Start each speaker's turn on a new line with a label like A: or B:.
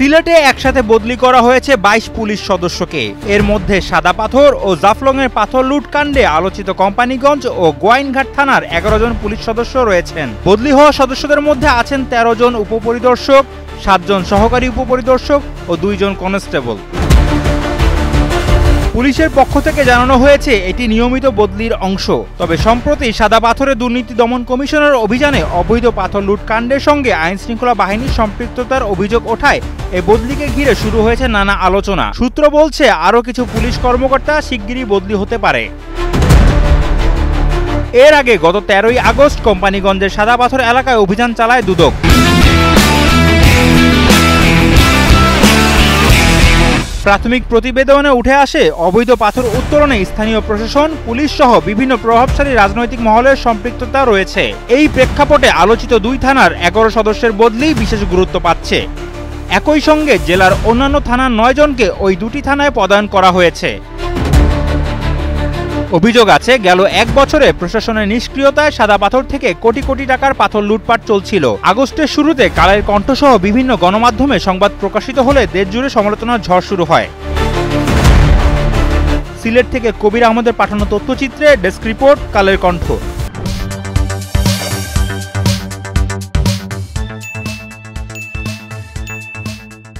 A: সিলেটে একসাথে বদলি করা হয়েছে ২২ পুলিশ সদস্যকে। এর মধ্যে সাদা পাথর ও জাফলংয়ের পাথর লুটকাণ্ডে আলোচিত কোম্পানিগঞ্জ ও গোয়াইনঘাট থানার ১১ জন পুলিশ সদস্য রয়েছেন। বদলি হওয়া সদস্যদের মধ্যে আছেন ১৩ জন উপপরিদর্শক, ৭ জন সহকারী উপপরিদর্শক ও ২ জন কনস্টেবল। পুলিশের পক্ষ থেকে জানানো হয়েছে এটি নিয়মিত বদলির অংশ। তবে সম্প্রতি সাদা পাথরে দুর্নীতি দমন কমিশনের অভিযানে অবৈধ পাথর লুটকাণ্ডের সঙ্গে আইনশৃঙ্খলা বাহিনীর সম্পৃক্ততার অভিযোগ ওঠায় এই বদলিকে ঘিরে শুরু হয়েছে নানা আলোচনা। সূত্র বলছে আরও কিছু পুলিশ কর্মকর্তা শিগগিরই বদলি হতে পারে। এর আগে গত ১৩ই আগস্ট কোম্পানিগঞ্জের সাদা পাথর এলাকায় অভিযান চালায় দুদক। প্রাথমিক প্রতিবেদনে উঠে আসে অবৈধ পাথর উত্তোলনে স্থানীয় প্রশাসন, পুলিশ সহ বিভিন্ন প্রভাবশালী রাজনৈতিক মহলের সম্পৃক্ততা রয়েছে। এই প্রেক্ষাপটে আলোচিত ২ থানার ১১ সদস্যের বদলি বিশেষ গুরুত্ব পাচ্ছে। একই সঙ্গে জেলার অন্যান্য থানার ৯ জনকে ওই দুটি থানায় পদায়ন করা হয়েছে। অভিযোগ আছে গেল ১ বছরে প্রশাসনের নিষ্ক্রিয়তায় সাদা পাথর থেকে কোটি কোটি টাকার পাথর লুটপাট চলছিল। আগস্টের শুরুতে কালের কণ্ঠসহ বিভিন্ন গণমাধ্যমে সংবাদ প্রকাশিত হলে দেশজুড়ে সমালোচনার ঝড় শুরু হয়। সিলেট থেকে কবির আহমেদের পাঠানো তথ্যচিত্রে ডেস্ক রিপোর্ট, কালের কণ্ঠ।